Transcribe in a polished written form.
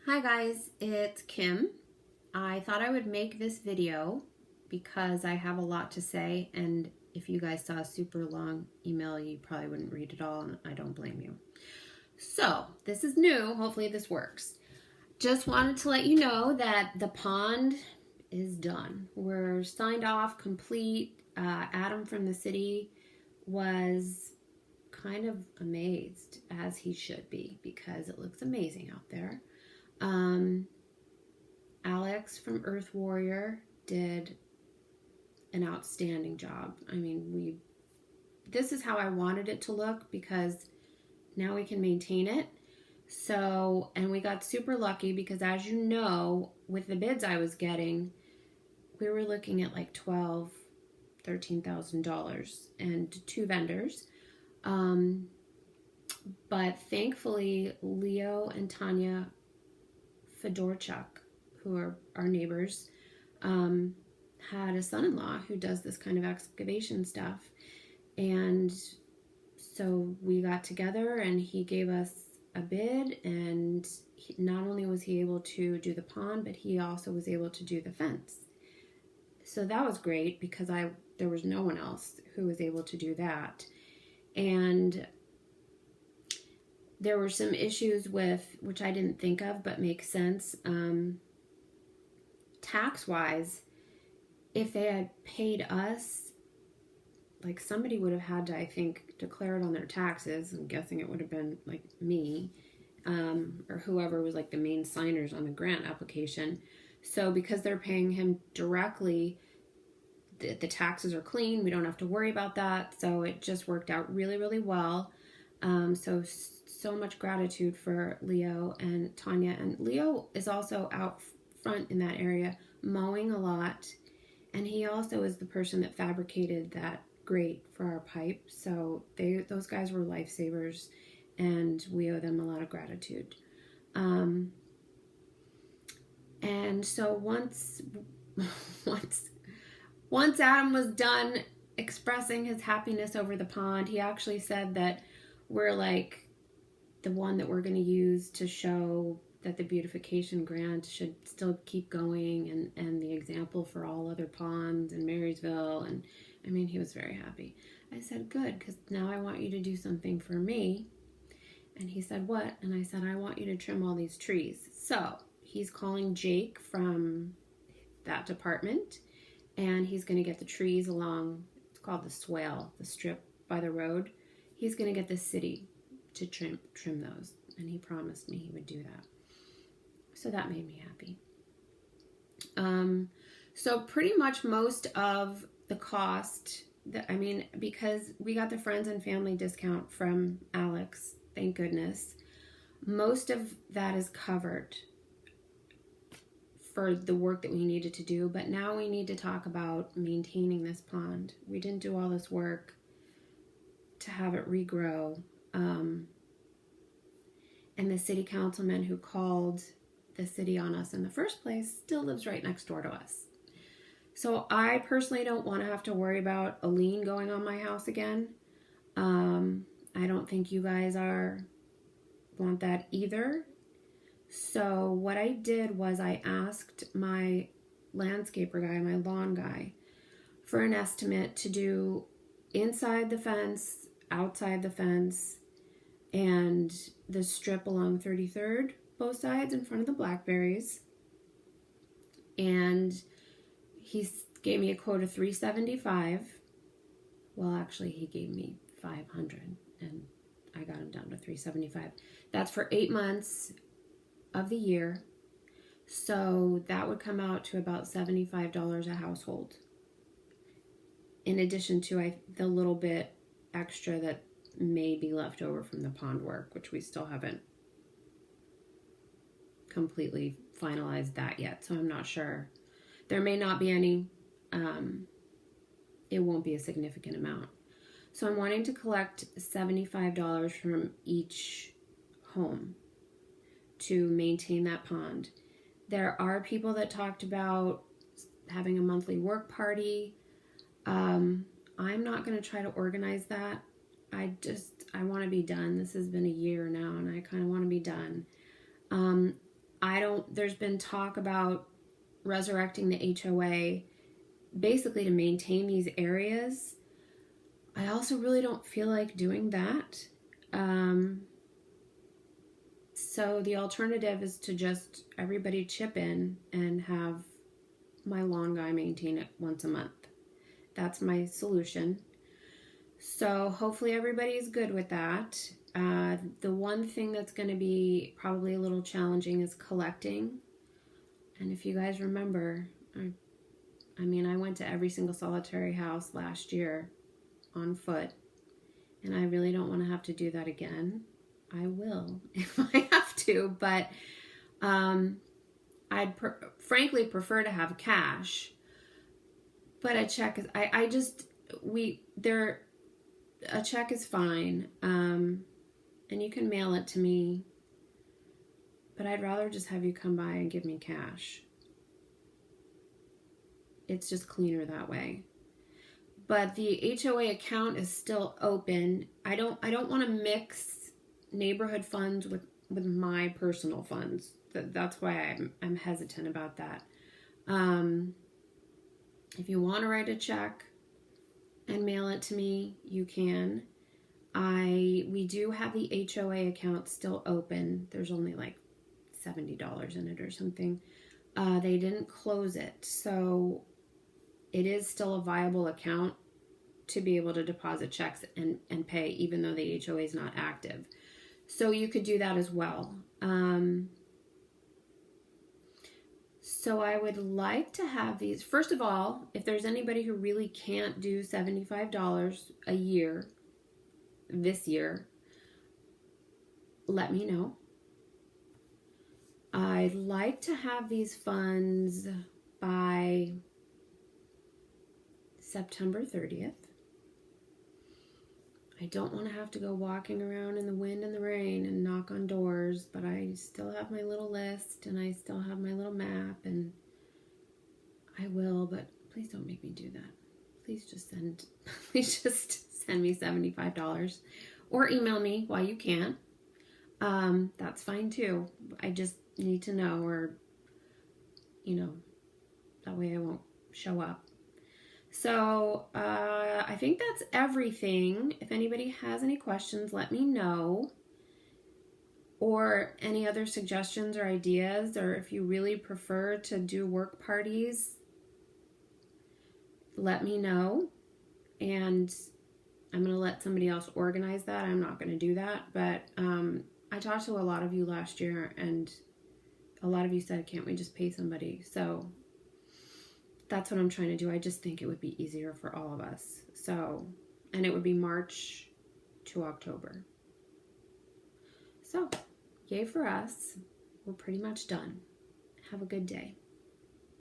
Hi guys, it's Kim. I thought I would make this video because I have a lot to say, and if you guys saw a super long email, you probably wouldn't read it all, and I don't blame you. So, this is new. Hopefully this works. Just wanted to let you know that the pond is done. We're signed off, complete. Adam from the city was kind of amazed, as he should be, because it looks amazing out there. Alex from Earth Warrior did an outstanding job. I mean, this is how I wanted it to look because now we can maintain it. So, and we got super lucky because, as you know, with the bids I was getting, we were looking at like $13,000 and two vendors. But thankfully, Leo and Tanya Fedorchuk, who are our neighbors, had a son-in-law who does this kind of excavation stuff. And so we got together and he gave us a bid, and not only was he able to do the pond, but he also was able to do the fence. So that was great because there was no one else who was able to do that. And there were some issues with, which I didn't think of, but makes sense. Tax-wise, if they had paid us, like somebody would have had to, I think, declare it on their taxes. I'm guessing it would have been like me, or whoever was like the main signers on the grant application. So because they're paying him directly, the taxes are clean. We don't have to worry about that. So it just worked out really, really well. So much gratitude for Leo and Tanya. And Leo is also out front in that area mowing a lot. And he also is the person that fabricated that grate for our pipe. So those guys were lifesavers, and we owe them a lot of gratitude. And so once Adam was done expressing his happiness over the pond, he actually said that we're like the one that we're going to use to show that the beautification grant should still keep going, and the example for all other ponds in Marysville. And I mean, he was very happy. I said, good, because now I want you to do something for me. And he said, what? And I said, I want you to trim all these trees. So he's calling Jake from that department, and he's going to get the trees along, it's called the swale, the strip by the road. He's going to get the city to trim those, and he promised me he would do that. So that made me happy. So pretty much most of the cost, because we got the friends and family discount from Alex, thank goodness, most of that is covered for the work that we needed to do. But now we need to talk about maintaining this pond. We didn't do all this work to have it regrow. And the city councilman who called the city on us in the first place still lives right next door to us. So I personally don't want to have to worry about a lien going on my house again. I don't think you guys want that either. So what I did was I asked my landscaper guy, my lawn guy, for an estimate to do inside the fence, outside the fence, and the strip along 33rd, both sides in front of the blackberries. And he gave me a quote of $375. Well, actually, he gave me $500, and I got him down to $375. That's for 8 months of the year. So that would come out to about $75 a household, in addition to the little bit extra that may be left over from the pond work, which we still haven't completely finalized that yet, so I'm not sure. There may not be any. It won't be a significant amount. So I'm wanting to collect $75 from each home to maintain that pond. There are people that talked about having a monthly work party. I'm not going to try to organize that. I want to be done. This has been a year now, and I kind of want to be done. There's been talk about resurrecting the HOA basically to maintain these areas. I also really don't feel like doing that. So the alternative is to just everybody chip in and have my lawn guy maintain it once a month. That's my solution. So hopefully everybody's good with that. The one thing that's going to be probably a little challenging is collecting. And if you guys remember, I went to every single solitary house last year on foot, and I really don't want to have to do that again. I will if I have to, but I'd frankly prefer to have cash. But a check is, a check is fine, and you can mail it to me, but I'd rather just have you come by and give me cash. It's just cleaner that way. But the HOA account is still open. I don't want to mix neighborhood funds with my personal funds. That's why I'm hesitant about that. If you want to write a check and mail it to me, you can. We do have the HOA account still open. There's only like $70 in it or something. They didn't close it, so it is still a viable account to be able to deposit checks and pay, even though the HOA is not active. So you could do that as well. So I would like to have these. First of all, if there's anybody who really can't do $75 a year this year, let me know. I'd like to have these funds by September 30th. I don't want to have to go walking around in the wind and the rain and knock on doors, but I still have my little list and I still have my little map, and I will, but please don't make me do that. Please just send me $75 or email me while you can. That's fine too. I just need to know, or, that way I won't show up. So I think that's everything. If anybody has any questions, let me know. Or any other suggestions or ideas, or if you really prefer to do work parties, let me know. And I'm going to let somebody else organize that. I'm not going to do that. But I talked to a lot of you last year, and a lot of you said, can't we just pay somebody? So that's what I'm trying to do. I just think it would be easier for all of us. So, and it would be March to October. So, yay for us. We're pretty much done. Have a good day.